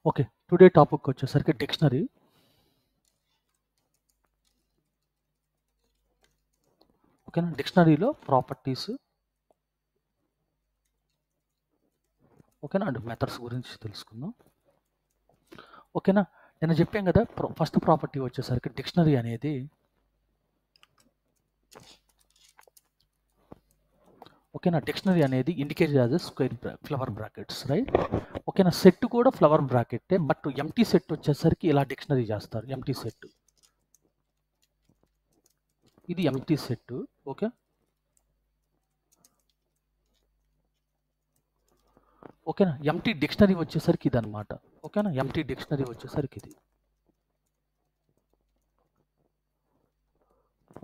Okay. Today topic వచ్చేసరికి dictionary. ఓకేనా? డిక్షనరీలో properties ఓకేనా? అండ్ మెథడ్స్ గురించి తెలుసుకుందాం. ఓకేనా? నేను చెప్పాను కదా, ఫస్ట్ ప్రాపర్టీ వచ్చేసరికి డిక్షనరీ అనేది ఓకేనా? డిక్షనరీ అనేది indicate as square flower brackets, right? ఓకేనా? సెట్ కూడా ఫ్లవర్ బ్రాకెట్టే, బట్ ఎంటీ సెట్ వచ్చేసరికి ఇలా డిక్షనరీ చేస్తారు. ఎంటీ సెట్, ఇది ఎంటీ సెట్. ఓకే, ఓకేనా? ఎంటీ డిక్షనరీ వచ్చేసరికి ఇది అనమాట. ఓకేనా? ఎంటీ డిక్షనరీ వచ్చేసరికి ఇది.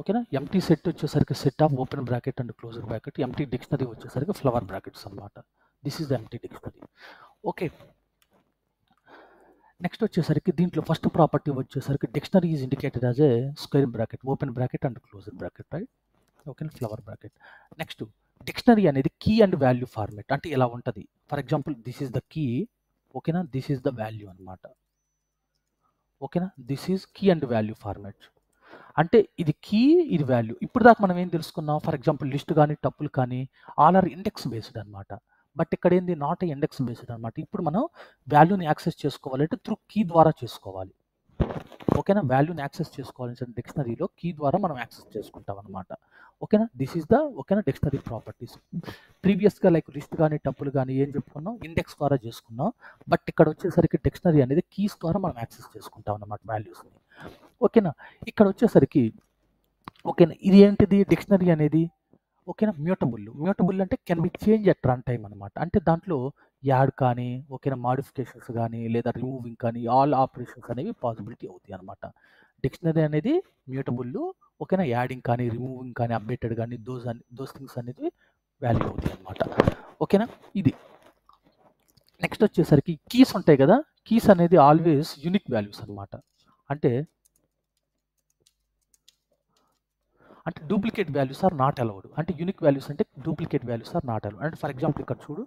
ఓకేనా? ఎంటీ సెట్ వచ్చేసరికి set of open bracket and closer bracket. Empty dictionary వచ్చేసరికి ఫ్లవర్ బ్రాకెట్స్ అనమాట. This is the empty dictionary. Okay, next వచ్చేసరికి దీంట్లో ఫస్ట్ ప్రాపర్టీ వచ్చేసరికి dictionary is indicated as a square bracket, open bracket and closer bracket, right? Okay, flower bracket. Next, dictionary అనేది key and value format. అంటే ఇలా ఉంటుంది. For example, this is the key. ఓకేనా? This is the value అనమాట. ఓకేనా? This is key and value format. అంటే ఇది key, ఇది వాల్యూ. ఇప్పుడు దాకా మనం ఏం తెలుసుకున్నాం? ఫర్ ఎగ్జాంపుల్, లిస్ట్ కానీ టప్పులు కానీ ఆల్ ఆర్ ఇండెక్స్ బేస్డ్ అనమాట. బట్ ఇక్కడ ఏంది? నాట్ ఇండెక్స్ బేస్డ్ అనమాట. ఇప్పుడు మనం వాల్యూని యాక్సెస్ చేసుకోవాలంటే త్రూ కీ ద్వారా చేసుకోవాలి. ఓకేనా? వాల్యూని యాక్సెస్ చేసుకోవాలంటే డిక్షనరీలో కీ ద్వారా మనం యాక్సెస్ చేసుకుంటాం అనమాట. ఓకేనా? దిస్ ఈజ్ ద ఓకేనా డిక్షనరీ ప్రాపర్టీస్. ప్రీవియస్గా లైక్ లిస్ట్ కానీ టప్పులు కానీ ఏం చెప్పుకున్నాం? ఇండెక్స్ ద్వారా చేసుకున్నాం. బట్ ఇక్కడ వచ్చేసరికి డిక్షనరీ అనేది కీస్ ద్వారా మనం యాక్సెస్ చేసుకుంటాం అన్నమాట వాల్యూస్ని. ఓకేనా? ఇక్కడ వచ్చేసరికి ఓకేనా, ఇది ఏంటిది? డిక్షనరీ అనేది ఓకేనా మ్యూటబుల్. మ్యూటబుల్ అంటే can be change at run time అనమాట. అంటే దాంట్లో యాడ్ కానీ ఓకేనా మాడిఫికేషన్స్ కానీ లేదా రిమూవింగ్ కానీ ఆల్ ఆపరేషన్స్ అనేవి పాసిబిలిటీ అవుతాయి అనమాట. డిక్షనరీ అనేది మ్యూటబుల్. ఓకేనా, యాడింగ్ కానీ రిమూవింగ్ కానీ అప్డేటెడ్ కానీ దోస్ థింగ్స్ అనేది వాల్యూ అవుతాయి అనమాట. ఓకేనా? ఇది. నెక్స్ట్ వచ్చేసరికి కీస్ ఉంటాయి కదా, కీస్ అనేది ఆల్వేస్ యూనిక్ వాల్యూస్ అనమాట. అంటే duplicate values are not allowed. అంటే యూనిక్ వాల్యూస్ అంటే duplicate values are not allowed. అంటే ఫర్ ఎగ్జాంపుల్ ఇక్కడ చూడు.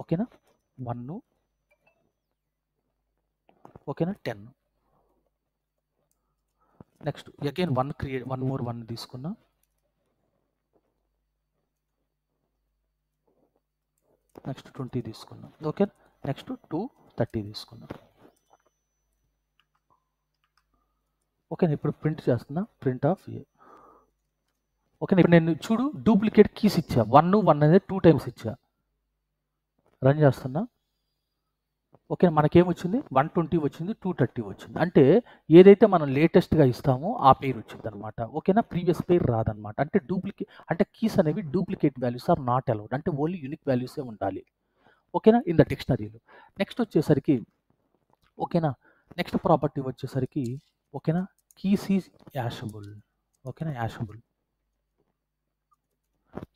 ఓకేనా, 1 ఓకేనా 10. నెక్స్ట్ అగైన్ 1 క్రియేట్, 1 మోర్ 1 తీసుకున్నా. నెక్స్ట్ 20 తీసుకున్నా. ఓకే, నెక్స్ట్ 30 తీసుకున్నా. ఓకే, ఇప్పుడు ప్రింట్ చేస్తున్నా. Print of A. ఓకే, ఇప్పుడు నేను చూడు డూప్లికేట్ కీస్ ఇచ్చా. 1 అనేది 2 టైమ్స్ ఇచ్చా. రన్ చేస్తున్నా. ఓకే, మనకేమొచ్చింది? 120 వచ్చింది, 230 వచ్చింది. అంటే ఏదైతే మనం లేటెస్ట్గా ఇస్తామో ఆ పేరు వచ్చింది అనమాట. ఓకేనా, ప్రీవియస్ పేరు రాదనమాట. అంటే డూప్లికేట్ అంటే కీస్ అనేవి duplicate values are not allowed. అంటే ఓన్లీ యూనిక్ వాల్యూసే ఉండాలి. ఓకేనా, ఇన్ ద డిక్షనరీలో. నెక్స్ట్ వచ్చేసరికి ఓకేనా, నెక్స్ట్ ప్రాపర్టీ వచ్చేసరికి ఓకేనా కీస్ ఈజ్ యాషబుల్. ఓకేనా, యాషబుల్.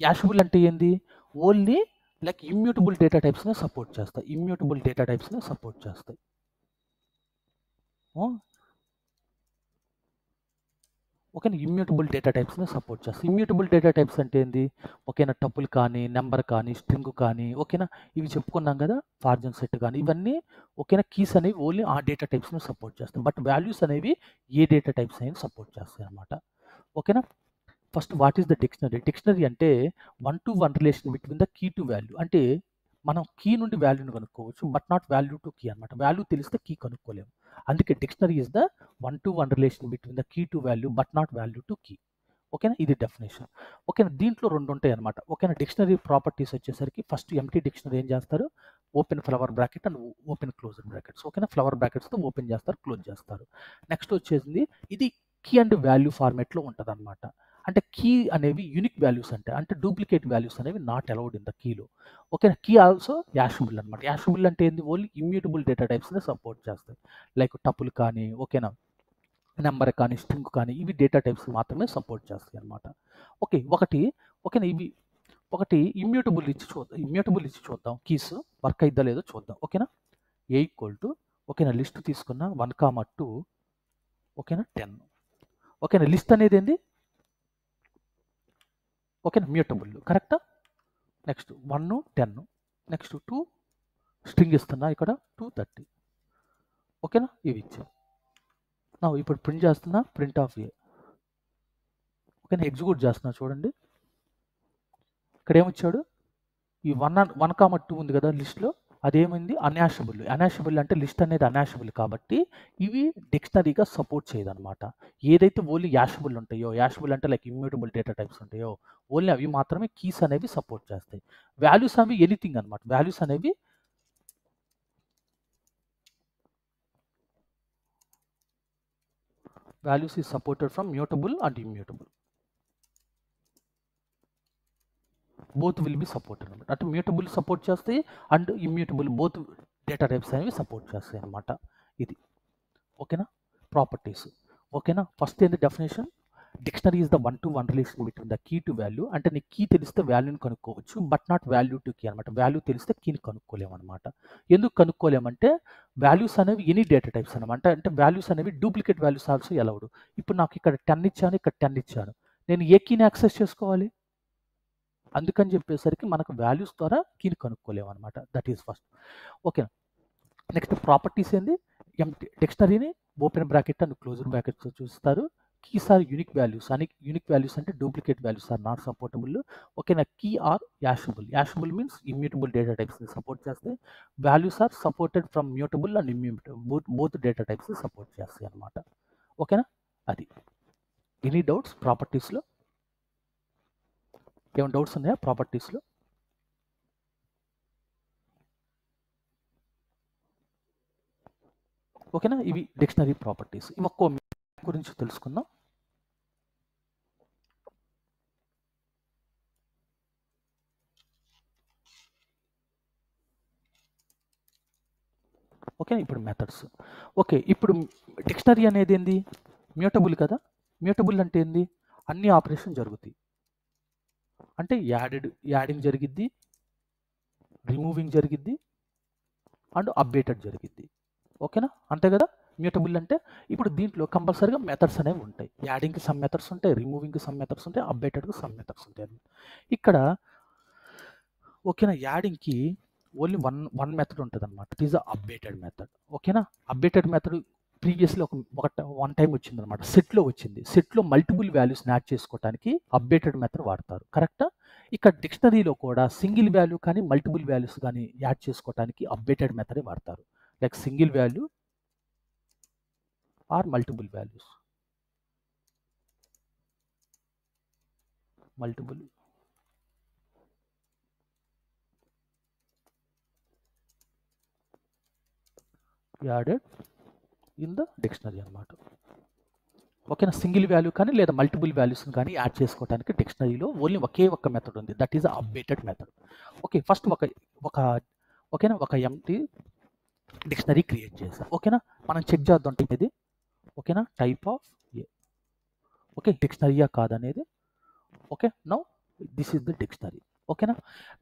యాషబుల్ అంటే ఏంది? ఓన్లీ లైక్ ఇమ్యూటబుల్ డేటా టైప్స్ని సపోర్ట్ చేస్తాయి. ఇమ్యూటబుల్ డేటా టైప్స్ని సపోర్ట్ చేస్తాయి. ఓకేనా, ఇమ్యూటబుల్ డేటా టైప్స్ని సపోర్ట్ చేస్తాయి. ఇమ్యూటబుల్ డేటా టైప్స్ అంటే ఏంది? ఓకేనా, టపుల్ కానీ నెంబర్ కానీ స్ట్రింగ్ కానీ ఓకేనా, ఇవి చెప్పుకున్నాం కదా, ఫార్జన్ సెట్ కానీ ఇవన్నీ ఓకేనా కీస్ అనేవి ఓన్లీ ఆ డేటా టైప్స్ని సపోర్ట్ చేస్తాయి. బట్ వాల్యూస్ అనేవి ఏ డేటా టైప్స్ అనేవి సపోర్ట్ చేస్తాయి అన్నమాట. ఓకేనా, first what is the dictionary? Dictionary అంటే 1-to-1 relation between the key to value. అంటే మనం కీ నుండి వాల్యూని కనుక్కోవచ్చు, but not value to key అనమాట. వాల్యూ తెలిస్తే కీ కనుక్కోలేము. అందుకే dictionary is the 1-to-1 relation between the key to value but not value to key. ఓకేనా, ఇది డెఫినేషన్. ఓకేనా, దీంట్లో 2 ఉంటాయి అనమాట. ఓకేనా, డిక్షనరీ ప్రాపర్టీస్ వచ్చేసరికి ఫస్ట్ ఎంటీ డిక్షనరీ ఏం చేస్తారు? Open flower bracket and open closer brackets. ఓకేనా, ఫ్లవర్ బ్రాకెట్స్తో ఓపెన్ చేస్తారు, క్లోజ్ చేస్తారు. నెక్స్ట్ వచ్చేసింది ఇది కీ అండ్ వాల్యూ ఫార్మేట్లో ఉంటుంది అనమాట. అంటే కీ అనేవి యూనిక్ వాల్యూస్ అంటే డూప్లికేట్ వాల్యూస్ అనేవి నాట్ అలౌడ్ ఇన్ ద కీలో. ఓకేనా, కీ ఆల్సో యాషబుల్ అనమాట. యాషబుల్ అంటే ఏంది? ఓన్లీ ఇమ్యూటబుల్ డేటా టైప్స్ని సపోర్ట్ చేస్తాయి. లైక్ టపుల్ కానీ ఓకేనా నెంబర్ కానీ స్ట్రింగ్ కానీ ఇవి డేటా టైప్స్ మాత్రమే సపోర్ట్ చేస్తాయి అనమాట. ఓకే, ఓకేనా ఇవి ఇమ్యూటబుల్ ఇచ్చి చూద్దాం. కీస్ వర్క్ అయిద్దా లేదో చూద్దాం. ఓకేనా, ఏ ఈక్వల్ టు ఓకేనా లిస్ట్ తీసుకున్న 1, 2 ఓకేనా 10. ఓకేనా, లిస్ట్ అనేది ఏంది? ఓకేనా, మ్యూటబుల్. కరెక్టా? నెక్స్ట్ 1, 10. నెక్స్ట్ 2 స్ట్రింగ్ ఇస్తున్నా ఇక్కడ 230. ఓకేనా, ఇవి ఇచ్చాం. నా ఇప్పుడు ప్రింట్ చేస్తున్నా, ప్రింట్ ఆఫ్ ఏ. ఓకేనా, ఎగ్జిక్యూట్ చేస్తున్నా చూడండి. ఇక్కడ ఏమొచ్చాడు, ఈ 1 1, 2 ఉంది కదా లిస్ట్లో, అదేమైంది అన్యాషబుల్. అన్యాషబుల్ అంటే లిస్ట్ అనేది అన్యాషబుల్ కాబట్టి ఇవి డిక్షనరీగా సపోర్ట్ చేయదన్నమాట. ఏదైతే ఓన్లీ యాషబుల్ ఉంటాయో, యాషబుల్ అంటే లైక్ ఇమ్యూటబుల్ డేటా టైప్స్ ఉంటాయో, ఓన్లీ అవి మాత్రమే కీస్ అనేవి సపోర్ట్ చేస్తాయి. వాల్యూస్ అవి ఎనీథింగ్ అనమాట. వాల్యూస్ అనేవి values is supported from mutable and immutable. Both will be supported అనమాట. అంటే మ్యూటబుల్ సపోర్ట్ చేస్తాయి and immutable both data types అనేవి సపోర్ట్ చేస్తాయి అనమాట. ఇది ఓకేనా, ప్రాపర్టీస్. ఓకేనా, ఫస్ట్ ఏంది definition, dictionary is the 1-to-1 relation between the key to value. అంటే నీ కీ తెలిస్తే వాల్యూని కనుక్కోవచ్చు, but not value to key అనమాట. వాల్యూ తెలిస్తే కీని కనుక్కోలేము అనమాట. ఎందుకు కనుక్కోలేమంటే వాల్యూస్ అనేవి ఎనీ డేటా టైప్స్ అనమాట. అంటే వాల్యూస్ అనేవి డూప్లికేట్ వాల్యూస్ ఆల్సో అలౌడ్. ఇప్పుడు నాకు ఇక్కడ 10 ఇచ్చాను, ఇక్కడ 10 ఇచ్చాను, నేను ఏ కీని యాక్సెస్ చేసుకోవాలి? అందుకని చెప్పేసరికి మనకు వాల్యూస్ ద్వారా కీని కనుక్కోలేము అనమాట. That is first. Okay, next properties ఏంది, డిక్షనరీని open bracket and closer brackets చూస్తారు. కీస్ ఆర్ యూనిక్ వాల్యూస్ అని, యూనిక్ వాల్యూస్ అంటే duplicate values are not supportable. ఓకేనా, key are hashable. Hashable means immutable data టైప్స్ని సపోర్ట్ చేస్తాయి. Values are supported from mutable and immutable, both data types support చేస్తాయి అనమాట. ఓకేనా, అది. ఎనీ డౌట్స్ ప్రాపర్టీస్లో? ఏమైనా డౌట్స్ ఉన్నాయా ప్రాపర్టీస్లో? ఓకేనా, ఇవి డిక్షనరీ ప్రాపర్టీస్. ఇవి ఒక్కో గురించి తెలుసుకుందాం. ఓకే, ఇప్పుడు మెథడ్స్. ఓకే, ఇప్పుడు డిక్షనరీ అనేది ఏంది, మ్యూటబుల్ కదా. మ్యూటబుల్ అంటే ఏంది, అన్ని ఆపరేషన్ జరుగుతాయి. అంటే యాడింగ్ జరిగిద్ది, రిమూవింగ్ జరిగిద్ది అండ్ అప్డేటెడ్ జరిగిద్ది. ఓకేనా, అంతే కదా. మ్యూటబుల్ అంటే ఇప్పుడు దీంట్లో కంపల్సరీగా మెథడ్స్ అనేవి ఉంటాయి. యాడింగ్కి సమ్ మెథడ్స్ ఉంటాయి, రిమూవింగ్కి సమ్ మెథడ్స్ ఉంటాయి, అప్డేటెడ్కి సమ్ మెథడ్స్ ఉంటాయి. ఇక్కడ ఓకేనా, యాడింగ్కి ఓన్లీ వన్ మెథడ్ ఉంటుంది అనమాట. It is updated method. ఓకేనా, updated method previously one time వచ్చింది అనమాట. సెట్లో వచ్చింది. సెట్లో మల్టిపుల్ వాల్యూస్ని యాడ్ చేసుకోవడానికి అప్డేటెడ్ మెథడ్ వాడతారు, కరెక్టా. ఇక్కడ డిక్షనరీలో కూడా సింగిల్ వాల్యూ కానీ మల్టిపుల్ వాల్యూస్ కానీ యాడ్ చేసుకోవడానికి అప్డేటెడ్ మెథడే వాడతారు. Like single value or multiple values. Multiple added in the dictionary అనమాట. ఓకేనా, సింగిల్ వాల్యూ కానీ లేదా మల్టిపుల్ వాల్యూస్ని కానీ యాడ్ చేసుకోవడానికి డిక్షనరీలో ఓన్లీ ఒకే ఒక్క మెథడ్ ఉంది, that is updated method. Okay, first ఓకేనా ఒక ఎంటీ డిక్షనరీ క్రియేట్ చేస్తాం. ఓకేనా, మనం చెక్ చేద్దాం ఇది. ఓకేనా, టైప్ ఆఫ్ ఏ. ఓకే, డిక్షనరీయా కాదనేది. Okay, now this is the dictionary. ఓకేనా,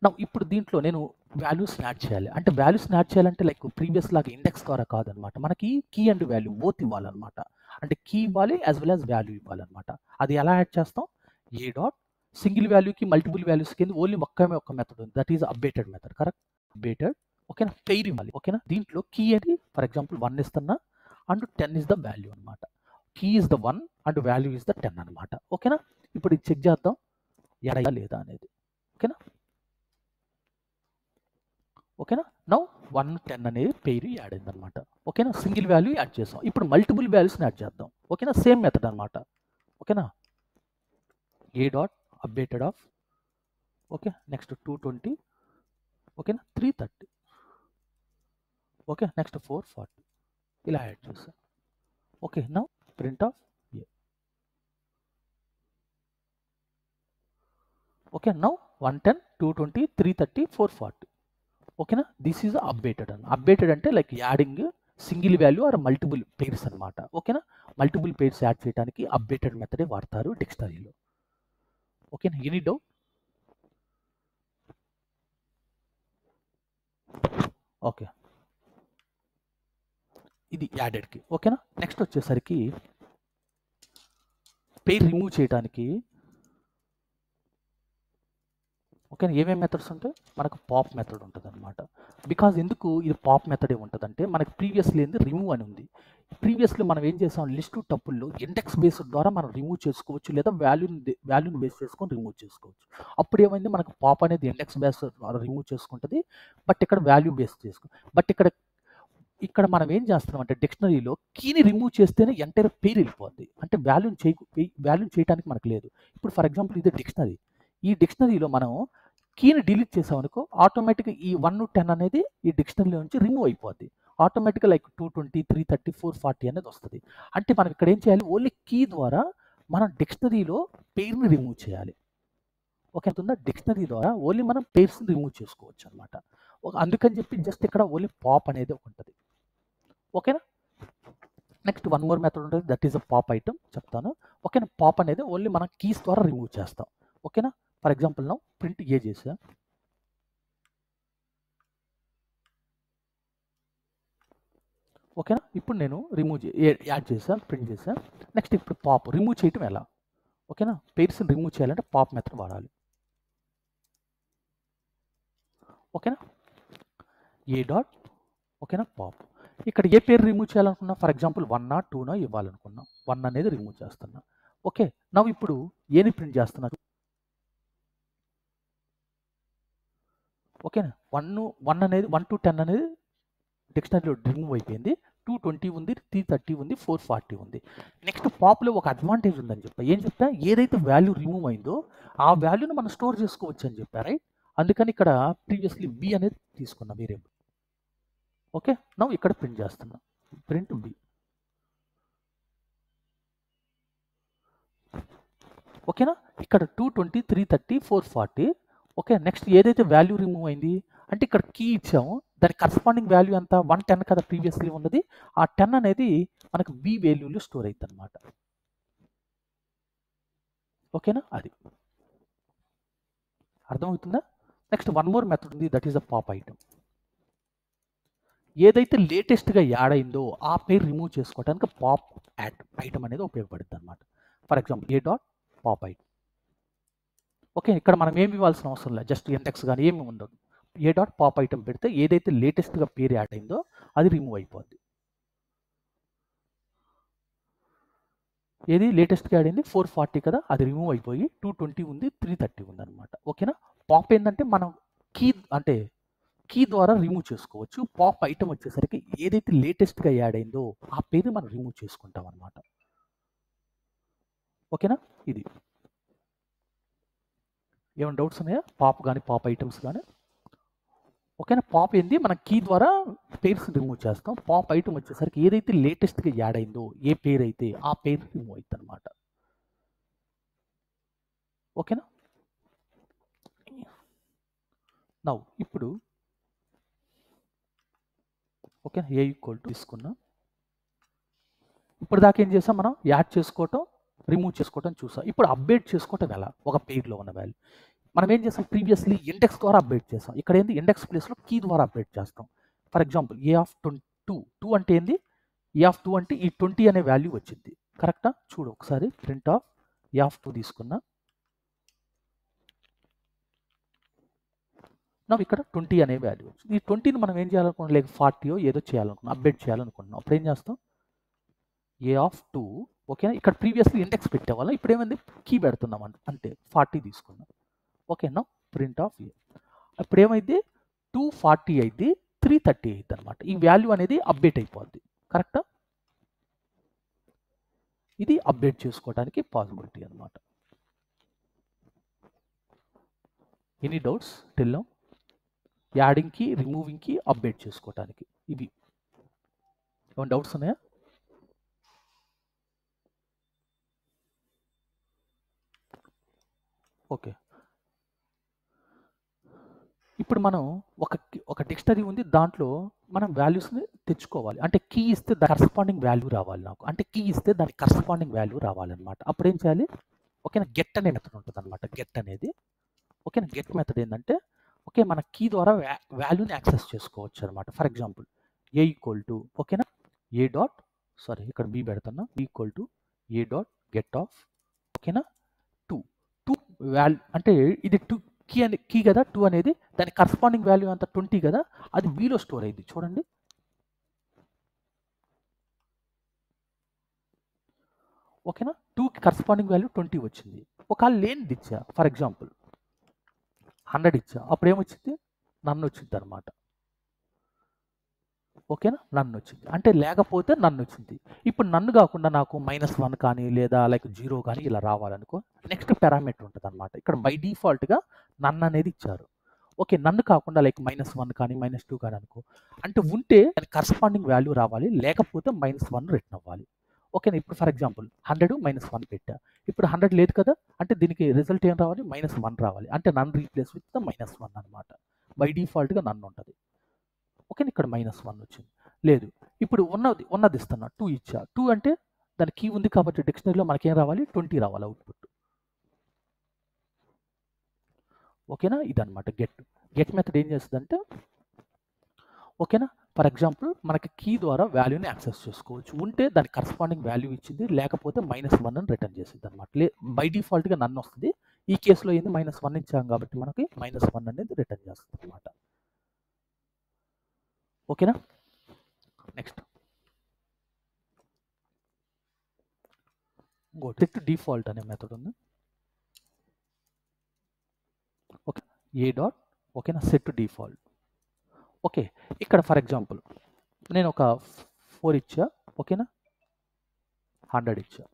నా ఇప్పుడు దీంట్లో నేను వాల్యూస్ని యాడ్ చేయాలి. అంటే వాల్యూస్ని యాడ్ చేయాలంటే లైక్ ప్రీవియస్ లాగా ఇండెక్స్ ద్వారా కాదనమాట. మనకి కీ అండ్ వాల్యూ బోత్ ఇవ్వాలన్నమాట. అంటే కీ ఇవ్వాలి యాజ్ వెల్ యాజ్ వాల్యూ ఇవ్వాలన్నమాట. అది ఎలా యాడ్ చేస్తాం, ఏ డాట్ సింగిల్ వాల్యూకి మల్టిపుల్ వాల్యూస్ కింద ఓన్లీ ఒక్క మెథడ్ ఉంది, that is updated method, correct. Updated. ఓకేనా, పెయిర్ ఇవ్వాలి. ఓకేనా, దీంట్లో కీ అనేది ఫర్ ఎగ్జాంపుల్ 1 ఇస్తున్నా అండ్ 10 ఇస్ ద వాల్యూ అనమాట. Key is the 1 and value is the 10 అనమాట. ఓకేనా, ఇప్పుడు ఇది చెక్ చేద్దాం ఎడయా లేదా అనేది. ఓకేనా, ఓకేనా, నౌ 1 10 అనేది పేరు యాడ్ అయింది అనమాట. ఓకేనా, సింగిల్ వాల్యూ యాడ్ చేసాం. ఇప్పుడు మల్టిపుల్ వాల్యూస్ని యాడ్ చేద్దాం. ఓకేనా, సేమ్ మెథడ్ అనమాట. ఓకేనా, ఏ dot updated of. Okay, next 220. ఓకేనా, 330. ఓకే, నెక్స్ట్ 440 ఇలా యాడ్ చేస్తాం. Okay, now print of A. Okay, now 110 220 330 440. ఓకేనా, దిస్ ఈజ్ అప్డేటెడ్ అని. అప్డేటెడ్ అంటే like adding single value or multiple pairs అనమాట. ఓకేనా, మల్టిపుల్ పేర్స్ యాడ్ చేయడానికి అప్డేటెడ్ మెథడే వాడతారు డిక్షనరీలో. ఓకేనా, ఎనీ డౌట్? ఓకే, ఇది యాడెడ్కి. ఓకేనా, నెక్స్ట్ వచ్చేసరికి పేరు రిమూవ్ చేయడానికి. ఓకే, ఏమేమి మెథడ్స్ ఉంటాయి? మనకు పాప్ మెథడ్ ఉంటుంది అనమాట. బికాజ్ ఎందుకు ఇది పాప్ మెథడ్ ఏముంటుందంటే మనకి ప్రీవియస్లీ ఏంది రిమూవ్ అని ఉంది. ప్రీవియస్లీ మనం ఏం చేసాం, లిస్ట్ టప్పుల్లో ఇండెక్స్ బేస్డ్ ద్వారా మనం రిమూవ్ చేసుకోవచ్చు, లేదా వాల్యూని బేస్ చేసుకొని రిమూవ్ చేసుకోవచ్చు. అప్పుడు ఏమైంది, మనకు పాప్ అనేది ఇండెక్స్ బేస్ ద్వారా రిమూవ్ చేసుకుంటుంది, బట్ ఇక్కడ వాల్యూ బేస్ చేసుకో. బట్ ఇక్కడ మనం ఏం చేస్తున్నాం అంటే డిక్షనరీలో కీని రిమూవ్ చేస్తేనే ఎంటైర్ పేరు వెళ్ళిపోద్ది, అంటే వాల్యూని చేయడానికి మనకు లేదు. ఇప్పుడు ఫర్ ఎగ్జాంపుల్ ఇది డిక్షనరీ, ఈ డిక్షనరీలో మనం కీని డిలీట్ చేసామనుకో ఆటోమేటిక్గా ఈ 1 to 10 అనేది ఈ డిక్షనరీలో నుంచి రిమూవ్ అయిపోద్ది. ఆటోమేటిక్గా లైక్ 220, 330, 440 అనేది వస్తుంది. అంటే మనం ఇక్కడ ఏం చేయాలి, ఓన్లీ కీ ద్వారా మనం డిక్షనరీలో పేరుని రిమూవ్ చేయాలి. ఓకే అవుతుందా? డిక్షనరీ ద్వారా ఓన్లీ మనం పేర్స్ని రిమూవ్ చేసుకోవచ్చు అనమాట. అందుకని చెప్పి జస్ట్ ఇక్కడ ఓన్లీ పాప్ అనేది ఒకటి ఉంటుంది. ఓకేనా? నెక్స్ట్ వన్ మోర్ మెథడ్ ఉంటుంది, that is a pop item చెప్తాను. ఓకేనా? పాప్ అనేది ఓన్లీ మనం కీస్ ద్వారా రిమూవ్ చేస్తాం. ఓకేనా? ఫర్ ఎగ్జాంపుల్ నా ప్రింట్ ఏ చేసా, ఓకేనా? ఇప్పుడు నేను యాడ్ చేసా, ప్రింట్ చేసా. నెక్స్ట్ ఇప్పుడు పాప్ రిమూవ్ చేయటం ఎలా? ఓకేనా? పేర్స్ని రిమూవ్ చేయాలంటే పాప్ మెథడ్ వాడాలి. ఓకేనా? ఏ డాట్, ఓకేనా, పాప్. ఇక్కడ ఏ పేరు రిమూవ్ చేయాలనుకున్నా, ఫర్ ఎగ్జాంపుల్ 1 or 2 ఇవ్వాలనుకున్నా, 1 అనేది రిమూవ్ చేస్తున్నా. ఓకే, నవ్వు ఇప్పుడు ఏని ప్రింట్ చేస్తున్నా, ఓకేనా? 1 అనేది 1 to 10 అనేది డిక్షనరీలో రిమూవ్ అయిపోయింది. 220 ఉంది, 330 ఉంది, 440 ఉంది. నెక్స్ట్ పాప్లో ఒక అడ్వాంటేజ్ ఉందని చెప్పా. ఏం చెప్పా, ఏదైతే వాల్యూ రిమూవ్ అయిందో ఆ వాల్యూని మనం స్టోర్ చేసుకోవచ్చు అని చెప్పా, రైట్? అందుకని ఇక్కడ ప్రీవియస్లీ బి అనేది తీసుకున్నా వేరియబుల్. ఓకే, నవ్వు ఇక్కడ ప్రింట్ చేస్తున్నా, ప్రింట్ బి. ఓకేనా? ఇక్కడ 220, 330, 440. ఓకే, నెక్స్ట్ ఏదైతే వాల్యూ రిమూవ్ అయింది అంటే ఇక్కడ కీ ఇచ్చాము, దాని కరస్పాండింగ్ వాల్యూ ఎంత, 110 కదా ప్రీవియస్లీ ఉన్నది. ఆ 10 అనేది మనకు బి వాల్యూలో స్టోర్ అవుతుంది అనమాట. ఓకేనా? అది అర్థమవుతుందా? నెక్స్ట్ వన్ మోర్ మెథడ్ ఉంది, that is a pop item. ఏదైతే లేటెస్ట్గా యాడ్ అయిందో ఆ పేరు రిమూవ్ చేసుకోవడానికి పాప్ ఐటమ్ అనేది ఉపయోగపడుతుంది అనమాట. For example A dot pop item. Okay, ఇక్కడ మనం ఏమి ఇవ్వాల్సిన అవసరం లేదు, జస్ట్ ఇండెక్స్ కానీ ఏమి ఉండదు. ఏ డాట్ పాప్ ఐటమ్ పెడితే ఏదైతే లేటెస్ట్గా పేరు యాడ్ అయిందో అది రిమూవ్ అయిపోద్ది. ఏది లేటెస్ట్గా యాడ్ అయింది 440 కదా, అది రిమూవ్ అయిపోయి 220 ఉంది, 330 ఉంది అనమాట. ఓకేనా? పాప్ ఏంటంటే మనం కీ ద్వారా రిమూవ్ చేసుకోవచ్చు. పాప్ ఐటమ్ వచ్చేసరికి ఏదైతే లేటెస్ట్గా యాడ్ అయిందో ఆ పేరు మనం రిమూవ్ చేసుకుంటాం అనమాట. ఓకేనా? ఇది ఏమైనా డౌట్స్ ఉన్నాయా? పాప్ కానీ పాప్ ఐటమ్స్ కానీ. ఓకేనా? పాప్ ఏంది, మన కీ ద్వారా పేర్స్ రిమూవ్ చేస్తాం. పాప్ ఐటమ్ వచ్చేసరికి ఏదైతే లేటెస్ట్గా యాడ్ అయిందో ఏ పేరు అయితే ఆ పేరు రిమూవ్ అవుతుంది అనమాట. ఓకేనా? నౌ ఇప్పుడు ఓకే, ఏ ఈక్వల్ టు తీసుకున్నాం. ఇప్పుడు దాకా ఏం చేసాం, మనం యాడ్ చేసుకోవటం, రిమూవ్ చేసుకోవటం చూసాం. ఇప్పుడు అప్డేట్ చేసుకోవటం ఎలా, ఒక పేర్లో ఉన్న వాల్యూ మనం ఏం చేస్తాం, ప్రీవియస్లీ ఇండెక్స్ ద్వారా అప్డేట్ చేస్తాం. ఇక్కడ ఏంది, ఇండెక్స్ ప్లేస్లో కీ ద్వారా అప్డేట్ చేస్తాం. ఫర్ ఎగ్జాంపుల్ ఏ ఆఫ్ 2 అంటే ఏంది, ఏ ఆఫ్ 2 అంటే ఈ 20 అనే వాల్యూ వచ్చింది. కరెక్టా? చూడు ఒకసారి, ప్రింట్ ఆఫ్ ఏ ఆఫ్ 2 తీసుకున్నా. నాకు ఇక్కడ 20 అనే వాల్యూ వచ్చింది. ఈ 20ని మనం ఏం చేయాలనుకున్నాం, లైక్ 40 ఏదో చేయాలనుకున్నాం, అప్డేట్ చేయాలనుకుంటున్నాం. అప్పుడు ఏం చేస్తాం, ఏ ఆఫ్ 2. ఓకేనా? ఇక్కడ ప్రీవియస్లీ ఇండెక్స్ పెట్టేవాళ్ళం, ఇప్పుడు ఏమైంది, కీ పెడుతున్నాం అంటే 40 తీసుకున్నాం. ఓకేనా? ప్రింట్ ఆఫ్ ఏ. ఇప్పుడు ఏమైంది, 240 అయితే 330 అయితే అనమాట. ఈ వాల్యూ అనేది అప్డేట్ అయిపోద్ది. కరెక్టా? ఇది అప్డేట్ చేసుకోవడానికి పాసిబిలిటీ అనమాట. Any doubts till now? యాడింగ్కి, రిమూవింగ్కి, అప్డేట్ చేసుకోవడానికి ఇవి ఏమైనా డౌట్స్ ఉన్నాయా? ఓకే, ఇప్పుడు మనం ఒక డిక్షనరీ ఉంది, దాంట్లో మనం వాల్యూస్ని తెచ్చుకోవాలి. అంటే కీ ఇస్తే దాని కరస్పాండింగ్ వాల్యూ రావాలి నాకు, అంటే కీ ఇస్తే దానికి కరస్పాండింగ్ వాల్యూ రావాలన్నమాట. అప్పుడు ఏం చేయాలి, ఓకేనా, గెట్ అనే మెథడ్ ఉంటుంది అనమాట. గెట్ అనేది, ఓకేనా, గెట్ మెథడ్ ఏంటంటే ఓకే, మన కీ ద్వారా వాల్యూని యాక్సెస్ చేసుకోవచ్చు అనమాట. For example a equal to, ఓకేనా, ఏ డాట్, సారీ ఇక్కడ బి పెడుతున్నా, b equal to a dot get of, ఓకేనా, 2 వాల్యూ అంటే ఇది కీ కదా 2 అనేది, దాని కరస్పాండింగ్ వాల్యూ అంత 20 కదా, అది బీలో స్టోర్ అయింది చూడండి. ఓకేనా, 2కి కరస్పాండింగ్ వాల్యూ 20 వచ్చింది. ఒకవేళ లేనిది ఇచ్చా, ఫర్ ఎగ్జాంపుల్ 100 ఇచ్చా, అప్పుడు ఏమొచ్చింది, నన్ను వచ్చింది అనమాట. ఓకేనా, నన్ను వచ్చింది అంటే లేకపోతే నన్ను వచ్చింది. ఇప్పుడు నన్ను కాకుండా నాకు -1 కానీ లేదా లైక్ 0 కానీ ఇలా రావాలనుకో, నెక్స్ట్ పారామీటర్ ఉంటుంది అనమాట. ఇక్కడ బై డిఫాల్ట్గా నన్ను అనేది ఇచ్చారు. ఓకే, నన్ను కాకుండా లైక్ -1 కానీ -2 కానీ అనుకో, అంటే ఉంటే దానికి కరస్పాండింగ్ వాల్యూ రావాలి, లేకపోతే -1 రిటర్న్ అవ్వాలి. ఓకేనా, ఇప్పుడు ఫర్ ఎగ్జాంపుల్ 100 -1 పెట్టా, ఇప్పుడు 100 లేదు కదా, అంటే దీనికి రిజల్ట్ ఏం రావాలి, -1 రావాలి, అంటే నన్ను రీప్లేస్ విత్ -1 అనమాట. బై డిఫాల్ట్గా నన్ను ఉంటుంది. ఓకే, ఇక్కడ -1 వచ్చింది. లేదు, ఇప్పుడు ఉన్నది ఇస్తున్నా, 2 ఇచ్చా, 2 అంటే దాని కీ ఉంది కాబట్టి డిక్షనరీలో మనకేం రావాలి, 20 రావాలి అవుట్పుట్. ఓకేనా, ఇదనమాట గెట్ మెథడ్ ఏం చేస్తుందంటే, ఓకేనా, ఫర్ ఎగ్జాంపుల్ మనకి కీ ద్వారా వాల్యూని యాక్సెస్ చేసుకోవచ్చు, ఉంటే దానికి కరస్పాండింగ్ వాల్యూ ఇచ్చింది, లేకపోతే -1 అని రిటర్న్ చేసింది అనమాట. బై డిఫాల్ట్గా నన్ను వస్తుంది, ఈ కేసులో ఏంది -1 ఇచ్చాం కాబట్టి మనకి -1 అనేది రిటర్న్ చేస్తుంది అనమాట. ఓకేనా, నెక్స్ట్ సెట్ డిఫాల్ట్ అనే మెథడ్ ఉంది. ఓకే, ఏ డాట్, ఓకేనా, సెట్ డిఫాల్ట్. ఓకే, ఇక్కడ ఫర్ ఎగ్జాంపుల్ నేను ఒక 4 ఇచ్చా, ఓకేనా, 100 ఇచ్చా.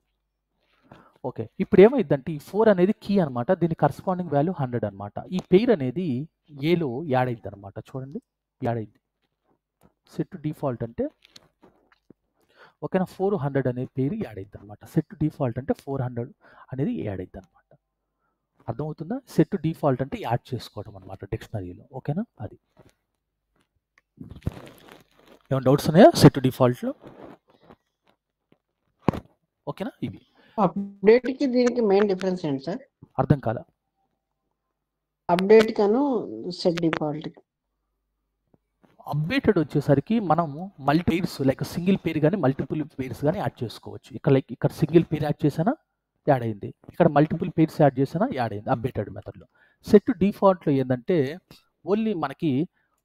ఓకే, ఇప్పుడు ఏమైందంటే ఈ 4 అనేది కీ అనమాట, దీని కరస్పాండింగ్ వాల్యూ 100 అనమాట. ఈ పెయిర్ అనేది ఏలో యాడ్ అయింది అనమాట, చూడండి యాడ్ అయింది. సెట్ డిఫాల్ట్ అంటే ఓకేనా, 400 అనే పేరు యాడ్ అయింది అనమాట. సెట్ డిఫాల్ట్ అంటే 400 అనేది యాడ్ అయింది అనమాట. అర్థమవుతుందా, సెట్ డిఫాల్ట్ అంటే యాడ్ చేసుకోవడం అనమాట డిక్షనరీలో. ఓకేనా, అది ఏమైనా డౌట్స్ ఉన్నాయా సెట్ డిఫాల్ట్లో? ఓకేనా, ఇవి అప్డేట్ కి దీనికి మెయిన్ డిఫరెన్స్ ఏంటి సార్? అర్థం కాల. అప్డేట్ కను సెట్ డిఫాల్ట్. అప్డేటెడ్ వచ్చేసరికి మనము మల్టీ పేర్స్ లైక్ సింగిల్ పేర్ కానీ మల్టిపుల్ పేర్స్ కానీ యాడ్ చేసుకోవచ్చు. ఇక్కడ సింగిల్ పేర్ యాడ్ చేసానా యాడ్ అయింది, ఇక్కడ మల్టిపుల్ పేర్స్ యాడ్ చేసానా యాడ్ అయింది అప్డేటెడ్ మెథడ్లో. సెట్ డిఫాల్ట్లో ఏంటంటే ఓన్లీ మనకి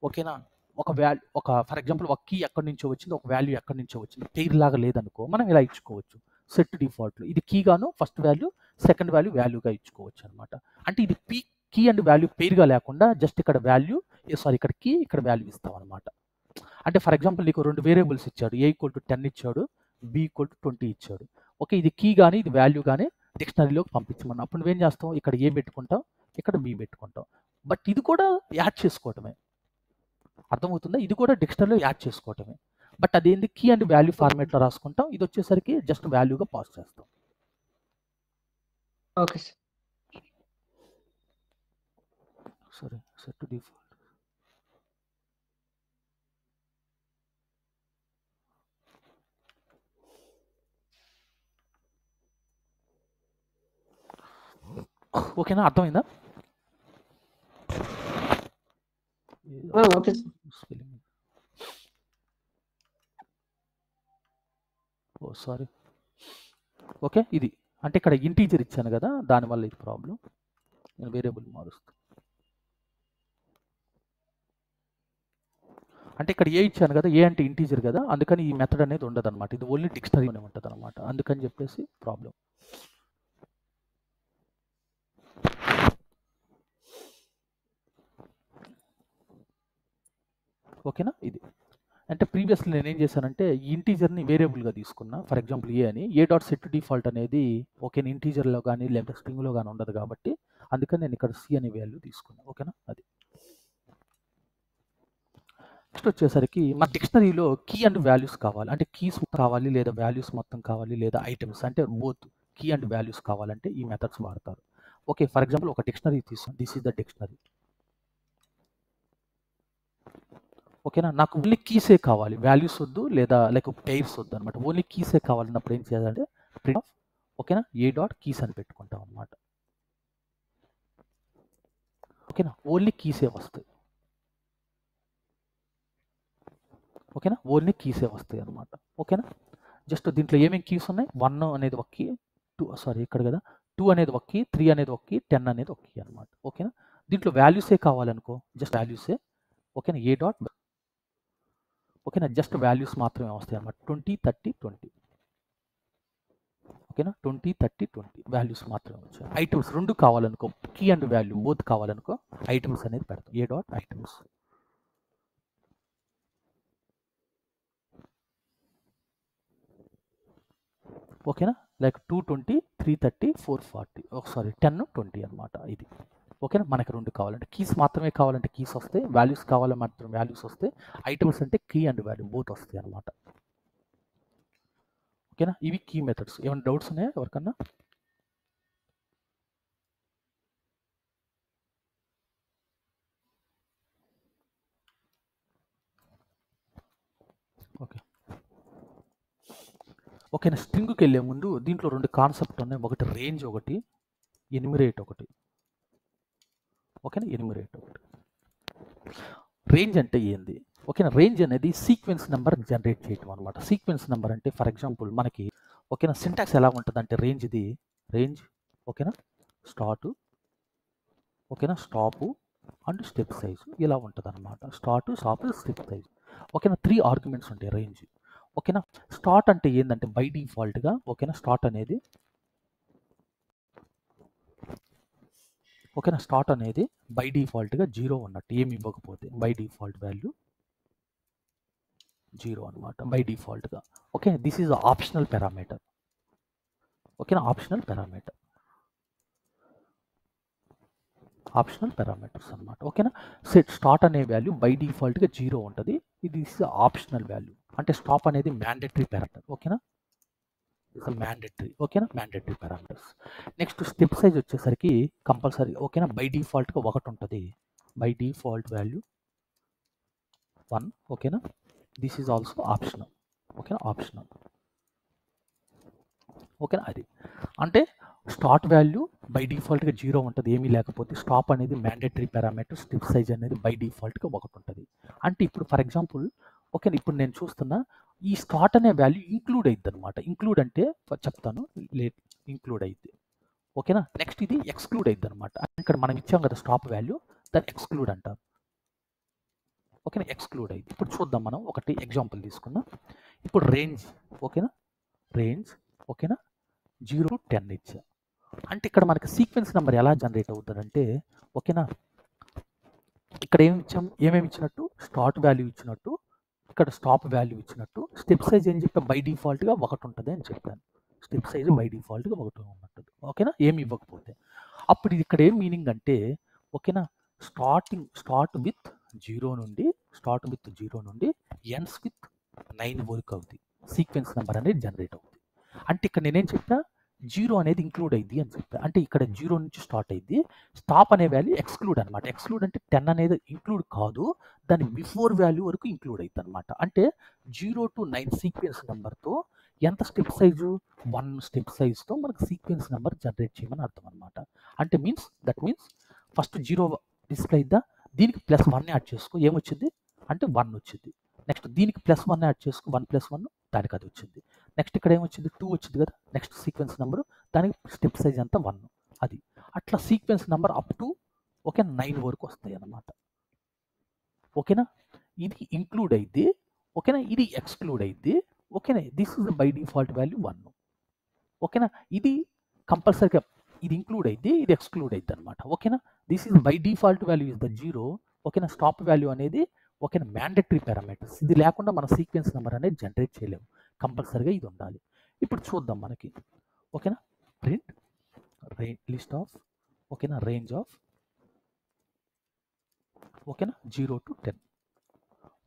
ఓకేనా ఒక ఫర్ ఎగ్జాంపుల్ ఒక కీ ఎక్కడి నుంచో వచ్చింది, ఒక వాల్యూ ఎక్కడి నుంచో వచ్చింది, పేర్ లాగా లేదనుకో మనం ఇలా ఇచ్చుకోవచ్చు సెట్ డిఫాల్ట్లో. ఇది కీ గాను ఫస్ట్ వాల్యూ సెకండ్ వాల్యూగా ఇచ్చుకోవచ్చు అనమాట. అంటే ఇది కీ అండ్ వాల్యూ పేరుగా లేకుండా జస్ట్ ఇక్కడ వాల్యూ ఇక్కడ కీ ఇక్కడ వాల్యూ ఇస్తాం అనమాట. అంటే ఫర్ ఎగ్జాంపుల్ నీకు 2 వేరియబుల్స్ ఇచ్చాడు, A = 10 ఇచ్చాడు, B = 20 ఇచ్చాడు. ఓకే, ఇది కీ కానీ ఇది వాల్యూ కానీ డిక్షనరీలోకి పంపించమన్నా, అప్పుడు నువ్వేం చేస్తావు, ఇక్కడ A పెట్టుకుంటావు, ఇక్కడ B పెట్టుకుంటావు. బట్ ఇది కూడా యాడ్ చేసుకోవటమే, అర్థమవుతుందా, ఇది కూడా డిక్షనరీలో యాడ్ చేసుకోవటమే. బట్ అదేంటి కీ అండ్ వాల్యూ ఫార్మేట్లో రాసుకుంటాం, ఇది వచ్చేసరికి జస్ట్ వాల్యూగా పాస్ చేస్తాం. Okay sir. సరే, సెట్ డిఫాల్ట్ ఓకేనా, అర్థమైందా? Okay sorry. ఓకే, ఇది అంటే ఇక్కడ ఇంటీజర్ ఇచ్చాను కదా, దానివల్ల ఇది ప్రాబ్లం. నేను వేరియబుల్ మారుస్తాను. అంటే ఇక్కడ ఏ ఇచ్చాను కదా, ఏ అంటే ఇంటీజర్ కదా, అందుకని ఈ మెథడ్ అనేది ఉండదు అనమాట, ఇది ఓన్లీ డిక్షనరీలోనే ఉంటుంది అనమాట, అందుకని చెప్పేసి ప్రాబ్లం. ఓకేనా, ఇది అంటే ప్రీవియస్లీ నేను ఏం చేశానంటే ఈ ఇంటీజర్ని వేరియబుల్గా తీసుకున్నా, ఫర్ ఎగ్జాంపుల్ ఏ అని, ఏ డాట్ సెట్ డిఫాల్ట్ అనేది ఓకేనా ఇంటీజర్లో కానీ లేదా స్ట్రింగ్లో కానీ ఉండదు కాబట్టి అందుకని నేను ఇక్కడ సి అనే వాల్యూ తీసుకున్నా. ఓకేనా, అది నెక్స్ట్ వచ్చేసరికి మన డిక్షనరీలో కీ అండ్ వాల్యూస్ కావాలి, అంటే కీస్ కావాలి లేదా వాల్యూస్ మొత్తం కావాలి లేదా ఐటమ్స్ అంటే బోత్ కీ అండ్ వాల్యూస్ కావాలంటే ఈ మెథడ్స్ వాడతారు. ఓకే, ఫర్ ఎగ్జాంపుల్ ఒక డిక్షనరీ తీసుకుని, దిస్ ఈజ్ ద డిక్షనరీ. ఓకేనా, నాకు ఓన్లీ కీసే కావాలి, వాల్యూస్ వద్దు లేదా లైక్ పెయిర్స్ వద్దు అనమాట, ఓన్లీ కీసే కావాలన్నప్పుడు ఏం చేయాలంటే ప్రింట్ ఆఫ్ ఓకేనా ఏ డాట్ కీస్ అని పెట్టుకుంటాం అనమాట. ఓకేనా, ఓన్లీ కీసే వస్తాయి. ఓకేనా, ఓన్లీ కీసే వస్తాయి అనమాట. ఓకేనా, జస్ట్ దీంట్లో ఏమేమి కీస్ ఉన్నాయి, 1 అనేది ఒక కీ, 2 సారీ ఇక్కడ కదా 2 అనేది ఒక కీ, 3 అనేది ఒక కీ, 10 అనేది ఒక కీ అనమాట. ఓకేనా, దీంట్లో వాల్యూసే కావాలనుకో జస్ట్ వాల్యూసే ఓకేనా ఏ డాట్ ఓకేనా జస్ట్ వాల్యూస్ మాత్రమే వస్తాయి అన్నమాట 20 30 20 ఓకేనా 20 30 20 వాల్యూస్ మాత్రమే వచ్చాయి ఐటమ్స్ రెండు కావాలనుకో కీ అండ్ వాల్యూ బోత్ కావాలనుకో ఐటమ్స్ అనేది పెడతాం ఏ డాట్ ఐటమ్స్ ఓకేనా లైక్ 220 330 440 సారీ 10 20 అనమాట ఇది ఓకేనా మనకి రెండు కావాలంటే కీస్ మాత్రమే కావాలంటే కీస్ వస్తాయి వాల్యూస్ కావాలంటే మాత్రం వాల్యూస్ వస్తాయి ఐటమ్స్ అంటే కీ అండ్ వాల్యూ బోత్ వస్తాయి అనమాట ఓకేనా ఇవి కీ మెథడ్స్ ఏమైనా డౌట్స్ ఉన్నాయా ఎవరికన్నా ఓకే ఓకేనా స్ట్రింగ్కి వెళ్ళే ముందు దీంట్లో రెండు కాన్సెప్ట్ ఉన్నాయి ఒకటి రేంజ్ ఒకటి ఎన్యూమరేట్ ఒకటి ఓకేనా ఎన్యూమరేట్ ఒకటి రేంజ్ అంటే ఏంది ఓకేనా రేంజ్ అనేది సీక్వెన్స్ నెంబర్ జనరేట్ చేయటం అనమాట సీక్వెన్స్ నెంబర్ అంటే ఫర్ ఎగ్జాంపుల్ మనకి ఓకేనా సింటాక్స్ ఎలా ఉంటుంది అంటే రేంజ్ ఓకేనా స్టార్ట్ ఓకేనా స్టాప్ అండ్ స్టెప్ సైజ్ ఇలా ఉంటుంది అనమాట స్టార్ట్ స్టాప్ స్టెప్ సైజ్ ఓకేనా 3 ఆర్గ్యుమెంట్స్ ఉంటాయి రేంజ్ ఓకేనా స్టార్ట్ అంటే ఏంటంటే బై డిఫాల్ట్గా ఓకేనా స్టార్ట్ అనేది ఓకేనా స్టార్ట్ అనేది బై డిఫాల్ట్గా 0 ఉన్నట్టు ఏమి ఇవ్వకపోతే బై డిఫాల్ట్ వాల్యూ 0 అనమాట బై డిఫాల్ట్గా okay this is optional parameter ఓకేనా ఆప్షనల్ పారామీటర్స్ అనమాట ఓకేనా సెట్ స్టార్ట్ అనే వాల్యూ బై డిఫాల్ట్గా 0 ఉంటుంది ఇది ఆప్షనల్ వాల్యూ అంటే స్టాప్ అనేది మ్యాండేటరీ పారామీటర్ ఓకేనా మ్యాండేటరీ ఓకేనా mandatory parameters next step size వచ్చేసరికి కంపల్సరీ ఓకేనా బై డిఫాల్ట్గా 1 ఉంటుంది బై డిఫాల్ట్ వాల్యూ 1 ఓకేనా దిస్ ఈజ్ ఆల్సో ఆప్షనల్ ఓకేనా ఆప్షనల్ ఓకేనా అది అంటే స్టార్ట్ వాల్యూ బై డిఫాల్ట్గా 0 ఉంటుంది ఏమీ లేకపోతే స్టాప్ అనేది మ్యాండేటరీ పారామీటర్ స్టెప్ సైజ్ అనేది బై డిఫాల్ట్గా 1 ఉంటుంది అంటే ఇప్పుడు ఫర్ ఎగ్జాంపుల్ ఓకేనా ఇప్పుడు నేను చూస్తున్నా ఈ స్టార్ట్ అనే వాల్యూ ఇంక్లూడ్ అయ్యిద్ది అనమాట ఇంక్లూడ్ అంటే చెప్తాను లేట్ ఇంక్లూడ్ అయ్యిద్ది ఓకేనా నెక్స్ట్ ఇది ఎక్స్క్లూడ్ అయ్యిద్ది అనమాట ఇక్కడ మనం ఇచ్చాం కదా స్టాప్ వాల్యూ దాన్ని ఎక్స్క్లూడ్ అంటారు ఓకేనా ఎక్స్క్లూడ్ అయ్యింది ఇప్పుడు చూద్దాం మనం ఒకటి ఎగ్జాంపుల్ తీసుకుందాం ఇప్పుడు రేంజ్ ఓకేనా రేంజ్ ఓకేనా 0 to 10 ఇచ్చా అంటే ఇక్కడ మనకి సీక్వెన్స్ నెంబర్ ఎలా జనరేట్ అవుతుందంటే ఓకేనా ఇక్కడ ఏమేమి ఇచ్చినట్టు స్టార్ట్ వాల్యూ ఇచ్చినట్టు ఇక్కడ స్టాప్ వాల్యూ ఇచ్చినట్టు స్టెప్ సైజ్ ఏం చెప్పా బై డిఫాల్ట్గా 1 ఉంటుంది అని చెప్పాను స్టెప్ సైజ్ బై డిఫాల్ట్గా 1 ఉన్నట్టు ఓకేనా ఏమి ఇవ్వకపోతే అప్పుడు ఇక్కడ ఏం మీనింగ్ అంటే ఓకేనా స్టార్ట్ విత్ 0 నుండి ఎండ్స్ విత్ 9 వరకు అవుతుంది సీక్వెన్స్ నెంబర్ అనేది జనరేట్ అవుతుంది అంటే ఇక్కడ నేనేం చెప్పా 0 అనేది ఇంక్లూడ్ అయ్యింది అని చెప్పా అంటే ఇక్కడ 0 నుంచి స్టార్ట్ అయ్యింది స్టాప్ అనే వాల్యూ ఎక్స్క్లూడ్ అనమాట ఎక్స్క్లూడ్ అంటే 10 అనేది ఇంక్లూడ్ కాదు దాని బిఫోర్ వాల్యూ వరకు ఇంక్లూడ్ అవుతుంది అనమాట అంటే 0 to 9 సీక్వెన్స్ నెంబర్తో ఎంత స్టెప్ సైజు 1 స్టెప్ సైజ్తో మనకు సీక్వెన్స్ నెంబర్ జనరేట్ చేయమని అర్థం అనమాట అంటే దట్ మీన్స్ ఫస్ట్ 0 డిస్ప్లే అయిద్దా దీనికి +1 యాడ్ చేసుకో ఏమొచ్చింది అంటే 1 వచ్చింది నెక్స్ట్ దీనికి +1 యాడ్ చేసుకో 1 + 1 దానికి అది వచ్చింది నెక్స్ట్ ఇక్కడ ఏమొచ్చింది 2 వచ్చింది కదా నెక్స్ట్ సీక్వెన్స్ నెంబర్ దానికి స్టెప్ సైజ్ అంతా 1 అది అట్లా sequence number up to okay 9 వరకు వస్తాయి అన్నమాట ఓకేనా ఇది ఇంక్లూడ్ అయింది ఓకేనా ఇది ఎక్స్క్లూడ్ అయింది ఓకేనా this is by default value 1 ఓకేనా ఇది కంపల్సరీగా ఇది ఇంక్లూడ్ అయింది ఇది ఎక్స్క్లూడ్ అయింది అనమాట ఓకేనా this is by default value is the 0 ఓకేనా స్టాప్ వాల్యూ అనేది ఓకేనా మ్యాండేటరీ పారామీటర్స్ ఇది లేకుండా మన సీక్వెన్స్ నెంబర్ అనేది జనరేట్ చేయలేము కంపల్సరీగా ఇది ఉండాలి ఇప్పుడు చూద్దాం మనకి ఓకేనా ప్రింట్ లిస్ట్ ఆఫ్ ఓకేనా రేంజ్ ఆఫ్ ఓకేనా 0 to 10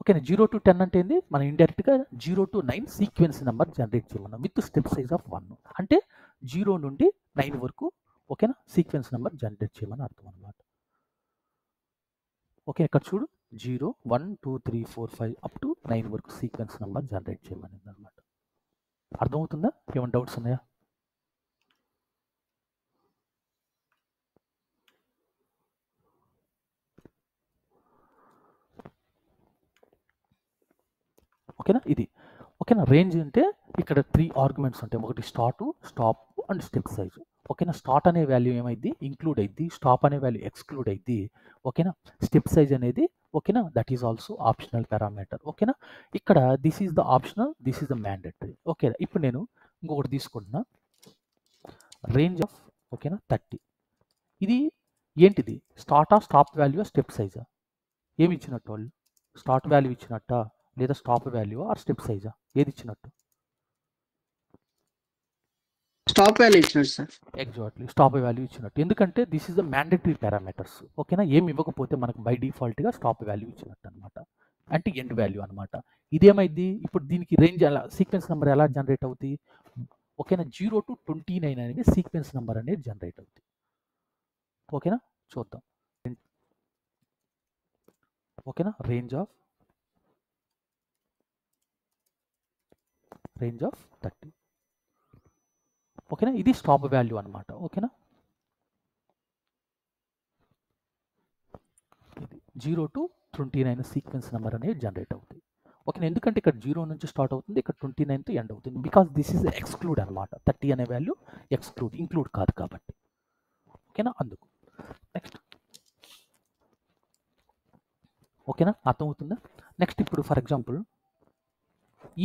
ఓకేనా 0 to 10 అంటే ఏంది మనం ఇండైరెక్ట్గా 0 to 9 సీక్వెన్స్ నెంబర్ జనరేట్ చేయమన్నాం విత్ స్టెప్ సైజ్ ఆఫ్ 1 అంటే 0 నుండి 9 వరకు ఓకేనా సీక్వెన్స్ నెంబర్ జనరేట్ చేయమని అర్థం అనమాట ఓకే ఇక్కడ చూడు 0 1 2 3 4 5 అప్ టు 9 వరకు సీక్వెన్స్ నెంబర్ జనరేట్ చేయమని అనమాట అర్థమవుతుందా ఏమైనా డౌట్స్ ఉన్నాయా ఓకేనా ఇది ఓకేనా రేంజ్ అంటే ఇక్కడ 3 ఆర్గ్యుమెంట్స్ ఉంటాయి ఒకటి start stop and step size ఓకేనా. స్టార్ట్ అనే వాల్యూ ఏమైంది ఇంక్లూడ్ అయింది, స్టాప్ అనే వాల్యూ ఎక్స్క్లూడ్ అయింది. ఓకేనా. స్టెప్ సైజ్ అనేది ఓకేనా that is also optional parameter. ఓకేనా. ఇక్కడ this is the optional, this is the mandatory. Okay, ఇప్పుడు నేను ఇంకొకటి తీసుకుంటున్నా, రేంజ్ ఆఫ్ ఓకేనా 30. ఇది ఏంటిది, స్టార్టా స్టాప్ వాల్యూ స్టెప్ సైజా, ఏమి ఇచ్చినట్టు వాళ్ళు, స్టార్ట్ వాల్యూ ఇచ్చినట్ట లేదా స్టాప్ వాల్యూ ఆర్ స్టెప్ సైజా, ఏది ఇచ్చినట్టు? స్టాప్ వాల్యూ ఇచ్చినాడు సార్. ఎగ్జాక్ట్లీ స్టాప్ వాల్యూ ఇచ్చినట్టు, ఎందుకంటే this is the mandatory parameters. ఓకేనా. ఏమి ఇవ్వకపోతే మనకు బై డిఫాల్ట్గా స్టాప్ వాల్యూ ఇచ్చినట్టు అనమాట, అంటే ఎండ్ వాల్యూ అనమాట. ఇదేమైంది ఇప్పుడు దీనికి రేంజ్ ఎలా, సీక్వెన్స్ నెంబర్ ఎలా జనరేట్ అవుతుంది, ఓకేనా 0 to 29 అనేది సీక్వెన్స్ నెంబర్ అనేది జనరేట్ అవుతుంది. ఓకేనా, చూద్దాం. ఓకేనా, రేంజ్ ఆఫ్ 30. ఓకేనా, ఇది స్టాప్ వాల్యూ అనమాట. ఓకేనా, ఇది 0 to 29 సీక్వెన్స్ నెంబర్ అనేది జనరేట్ అవుతుంది. ఓకేనా, ఎందుకంటే ఇక్కడ 0 నుంచి స్టార్ట్ అవుతుంది, ఇక్కడ 29తో ఎండ్ అవుతుంది, బికాస్ దిస్ ఈజ్ ఎక్స్క్లూడ్ అనమాట. 30 అనే వాల్యూ ఎక్స్క్లూడ్, ఇంక్లూడ్ కాదు కాబట్టి. ఓకేనా, అందుకు నెక్స్ట్. ఓకేనా, అర్థమవుతుందా? నెక్స్ట్ ఇప్పుడు for example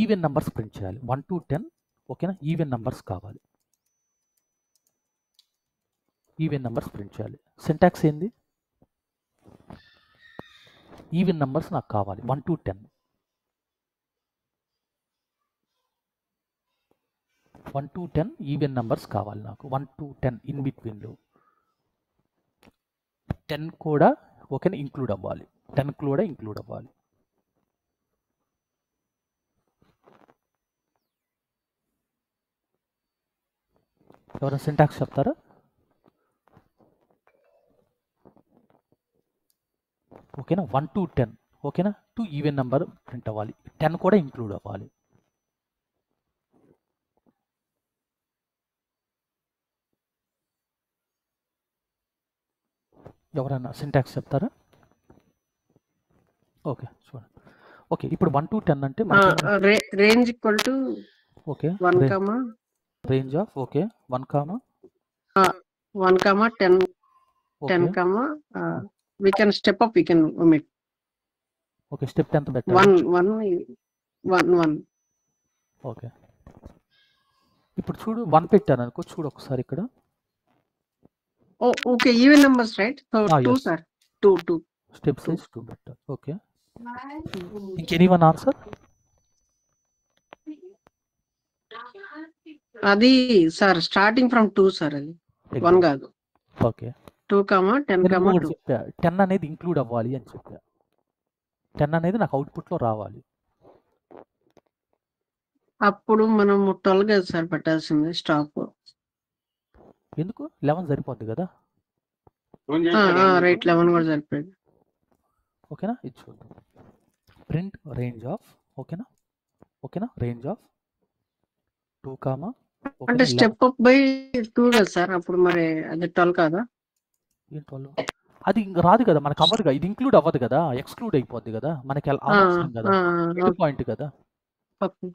even numbers print చేయాలి, 1 to 10. ఓకేనా, ఈవెన్ నెంబర్స్ కావాలి, ఈవెన్ నెంబర్స్ ప్రింట్ చేయాలి. సింటాక్స్ ఏంది, ఈవెన్ నెంబర్స్ నాకు కావాలి 1 to 10. 1 to 10 ఈవెన్ నెంబర్స్ కావాలి నాకు, 1 to 10 ఇన్ బిట్వీన్లో 10 కూడా ఓకేనా ఇంక్లూడ్ అవ్వాలి, 10 కూడా ఇంక్లూడ్ అవ్వాలి. ఎవరైనా సింటాక్స్ చెప్తారా? ఓకేనా, 1 to 10 ఓకేనా 2 ఈవెన్ నెంబర్ ప్రింట్ అవ్వాలి, 10 కూడా ఇంక్లూడ్ అవ్వాలి. ఎవరైనా సింటాక్స్ చెప్తారా? ఓకే చూడండి. ఓకే, ఇప్పుడు 1 to 10 అంటే range equal to okay 1 comma range of okay 1 comma 10 okay 10 comma we can step up, we can omit. Okay, step ఎంత పెట్టాలి? 1 ఓకే, ఇప్పుడు చూడు 1 పెట్టాను అనుకో, చూడు ఒకసారి ఇక్కడ. Okay, even numbers right, so 2 yes. Sir, 2 step size 2 పెట్టాలి. ఓకే, ఇంకెనీవన్ ఆన్సర్? అది సార్ స్టార్టింగ్ ఫ్రమ్ 2 సార్, అది 1 కాదు. Okay, 2 comma 10 comma 2. చెప్పా 10 అనేది ఇంక్లూడ్ అవ్వాలి అని చెప్పా, 10 అనేది నాకు అవుట్పుట్లో రావాలి. అప్పుడు మనం 12 కదా సార్ పెట్టాల్సింది స్టాప్. ఎందుకు 11 సరిపోద్ది కదా. రైట్, 11 కూడా సరిపోయింది. ఓకేనా, ఇది చూద్దాం. ప్రింట్ రేంజ్ ఆఫ్ ఓకేనా రేంజ్ ఆఫ్ 2 కామా అంటే స్టెప్ అప్ బై 2 కదా సార్, అప్పుడు మరి అది 12 కాదా? ఏం 12? అది ఇంక రాదు కదా మనకు, అవ్వదు కదా, ఇది ఇంక్లూడ్ అవ్వదు కదా, ఎక్స్క్లూడ్ అయిపోద్ది కదా మనకి, అవసరం కదా, పాయింట్ కదా. Okay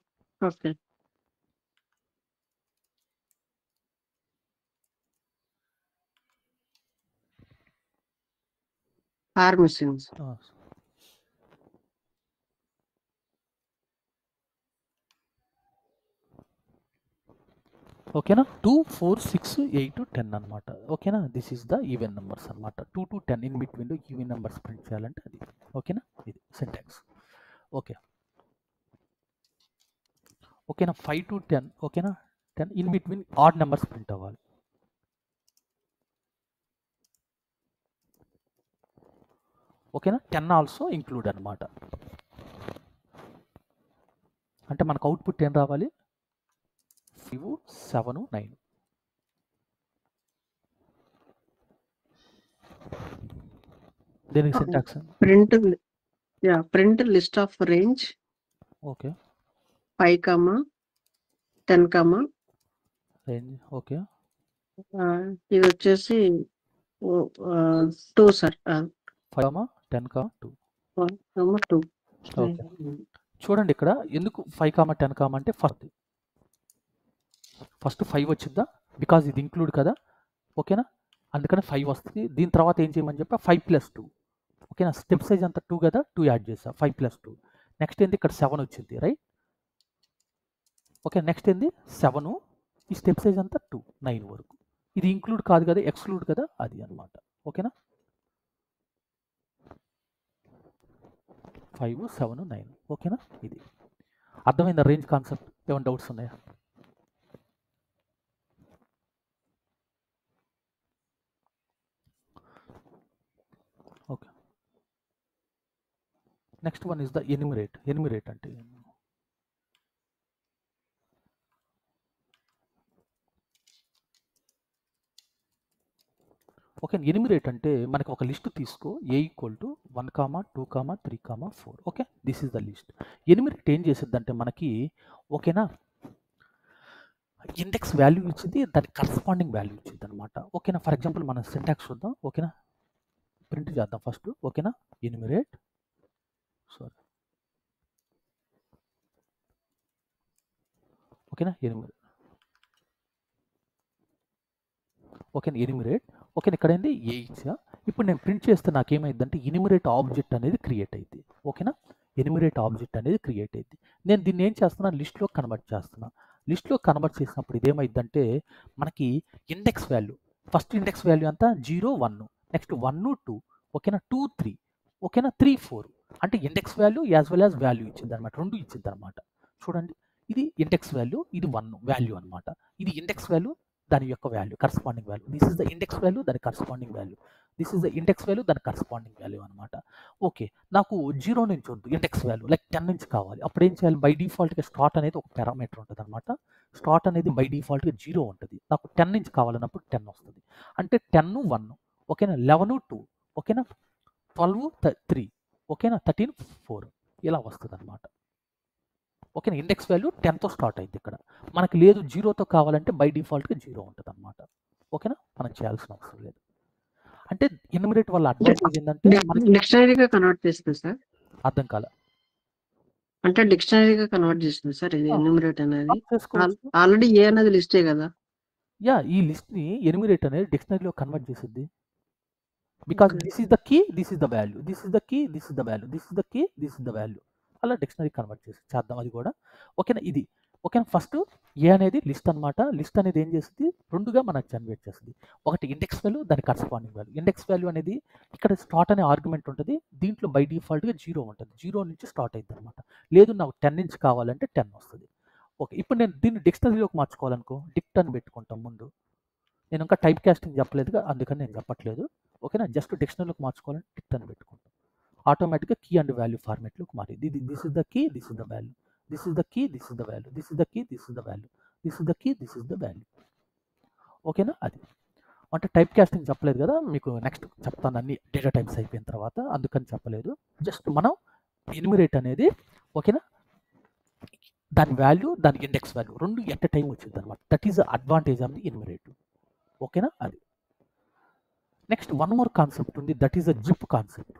okay, or missing. ఓకేనా 2 4 6 8 10 అనమాట. ఓకేనా, this is the even numbers అనమాట. 2 to 10 ఇన్ బిట్వీన్లో ఈవెన్ నెంబర్స్ ప్రింట్ చేయాలంటే అది. ఓకేనా, ఇది సింటాక్స్. ఓకే ఓకేనా 5 to 10 ఓకేనా 10 in between odd numbers print అవ్వాలి. ఓకేనా 10 ఆల్సో ఇంక్లూడ్ అనమాట, అంటే మనకు అవుట్పుట్ ఏం రావాలి 5 7 9. దీనికి syntax print list of range okay 5 comma 10 comma range okay. ఇది వచ్చేసి 2 సార్, 5 10 2. 2. ఓకే, చూడండి ఇక్కడ ఎందుకు 5 10 అంటే ఫస్ట్ 5 వచ్చిందా, బికాజ్ ఇది ఇంక్లూడ్ కదా, ఓకేనా, అందుకని 5 వస్తుంది. దీని తర్వాత ఏం చేయమని చెప్పా 5 + 2, ఓకేనా. స్టెప్ సైజ్ అంతా 2 కదా, 2 యాడ్ చేసా, 5 + 2. నెక్స్ట్ ఏంది ఇక్కడ 7 వచ్చింది, రైట్. ఓకే, నెక్స్ట్ ఏంది 7, ఈ స్టెప్ సైజ్ అంతా 2, 9 వరకు. ఇది ఇంక్లూడ్ కాదు కదా, ఎక్స్క్లూడ్ కదా, అది అనమాట. ఓకేనా, 5, 7, 9. ఓకేనా, ఇది అర్థమైందా రేంజ్ కాన్సెప్ట్? ఏమైనా డౌట్స్ ఉన్నాయా? Okay, next one is the enumerate. Enumerate అంటే ఓకే, ఎన్యూమరేట్ అంటే మనకి ఒక లిస్ట్ తీసుకో, A = 1, 2, 3, 4. Okay, this is the list. Enumerate ఏం చేసిద్దంటే మనకి, ఓకేనా, ఇండెక్స్ వాల్యూ ఇచ్చింది, దానికి కరస్పాండింగ్ వాల్యూ ఇచ్చింది అనమాట. ఓకేనా, ఫర్ ఎగ్జాంపుల్ మనం సింటాక్స్ చూద్దాం. ఓకేనా, ప్రింట్ చేద్దాం ఫస్ట్. ఓకేనా, ఎన్యూమరేట్, సారీ, ఓకేనా, ఎన్యూమరేట్. Okay, enumerate. ఓకే, ఇక్కడ ఏంది ఏ ఇచ్చా. ఇప్పుడు నేను ప్రింట్ చేస్తే నాకేమైందంటే ఎన్యూమరేట్ ఆబ్జెక్ట్ అనేది క్రియేట్ అయింది. ఓకేనా, ఎన్యూమరేట్ ఆబ్జెక్ట్ అనేది క్రియేట్ అయింది. నేను దీన్ని ఏం చేస్తున్నా, లిస్ట్లో కన్వర్ట్ చేస్తున్నా. లిస్ట్లో కన్వర్ట్ చేసినప్పుడు ఇదేమైందంటే మనకి index value, first index value అంతా 0, 1, నెక్స్ట్ 1, 2, ఓకేనా, 2, 3, ఓకేనా, 3, 4. అంటే index value as well as value ఇచ్చింది అనమాట, రెండు ఇచ్చింది అనమాట. చూడండి, ఇది ఇండెక్స్ వాల్యూ, ఇది 1 వాల్యూ అనమాట. ఇది ఇండెక్స్ వాల్యూ, దాని యొక్క value, corresponding value. This is the index value, దాని corresponding value. This is the index value, దాని కరస్పాండింగ్ వాల్యూ అనమాట. ఓకే, నాకు 0 నుంచి వద్దు, ఇండెక్స్ వాల్యూ లైక్ 10 నుంచి కావాలి. అప్పుడు ఏం చేయాలి, బై డిఫాల్ట్గా స్టార్ట్ అనేది ఒక పారామీటర్ ఉంటుంది అనమాట. స్టార్ట్ అనేది బై డిఫాల్ట్గా 0 ఉంటుంది. నాకు 10 నుంచి కావాలన్నప్పుడు 10 వస్తుంది. అంటే 10, 1, ఓకేనా, 11, 2, ఓకేనా, 12, 3, ఓకేనా, 13, 4, ఇలా వస్తుంది అనమాట. ఓకేనా, ఇండెక్స్ వాల్యూ 10తో స్టార్ట్ అయింది. ఇక్కడ మనకి లేదు 0తో కావాలంటే బై డిఫాల్ట్గా 0 ఉంటుంది అనమాట. ఓకేనా, మనం చేయాల్సిన అవసరం లేదు. అంటే ఎన్యూమరేట్ వల్ల అడ్వాంటేజ్ ఏంటంటే మనకి డిక్షనరీగా కన్వర్ట్ చేస్తుంది సార్. అర్థం కాల. అంటే డిక్షనరీగా కన్వర్ట్ చేస్తుంది సార్ ఇది ఎన్యూమరేట్ అనేది. చేసుకోవచ్చు. ఆల్రెడీ ఏ అనేది లిస్టే కదా. యా, ఈ లిస్ట్ ని ఎన్యూమరేట్ అనేది డిక్షనరీలో కన్వర్ట్ చేసిద్ది. Because this is the key, this is the value, this is the key, this is the value, this is the key, this is the value, అలా డిక్షనరీ కన్వర్ట్ చేసి చేద్దాం అది కూడా. ఓకేనా, ఇది ఓకేనా. ఫస్ట్ ఏ అనేది లిస్ట్ అనమాట. లిస్ట్ అనేది ఏం చేస్తుంది, రెండుగా మనకు జనరేట్ చేస్తుంది. ఒకటి ఇండెక్స్ వాల్యూ, దాని కరస్పాండింగ్ వాల్యూ. ఇండెక్స్ వాల్యూ అనేది ఇక్కడ స్టార్ట్ అనే ఆర్గ్యుమెంట్ ఉంటుంది, దీంట్లో బై డిఫాల్ట్గా 0 ఉంటుంది. 0 నుంచి స్టార్ట్ అవుతుంది అనమాట. లేదు నాకు 10 నుంచి కావాలంటే 10 వస్తుంది. ఓకే, ఇప్పుడు నేను దీన్ని డిక్షనరీలోకి మార్చుకోవాలనుకో, డిక్ట్ అని పెట్టుకుంటాం ముందు. నేను ఇంకా టైప్ కాస్టింగ్ చెప్పలేదుగా, అందుకని నేను చెప్పట్లేదు. ఓకేనా, జస్ట్ డిక్షనరీలోకి మార్చుకోవాలంటే డిక్ట్ అని పెట్టుకుంటాం. ఆటోమేటిక్గా కీ అండ్ వాల్యూ ఫార్మేట్లోకి మారింది. This is the key, this is the value, this is the key, this is the value, this is the key, this is the value, this is the key, this is the value. ఓకేనా, అది అంటే type casting చెప్పలేదు కదా, మీకు next చెప్తాను అన్ని data types అయిపోయిన తర్వాత, అందుకని చెప్పలేదు. జస్ట్ మనం ఎన్యూమరేట్ అనేది, ఓకేనా, దాని వాల్యూ, దాని ఇండెక్స్ వాల్యూ రెండు ఎట్ ఎ టైం వచ్చింది అనమాట. That is advantage of the enumerate. ఓకేనా, అది. నెక్స్ట్ వన్ మోర్ కాన్సెప్ట్ ఉంది, that is a zip concept.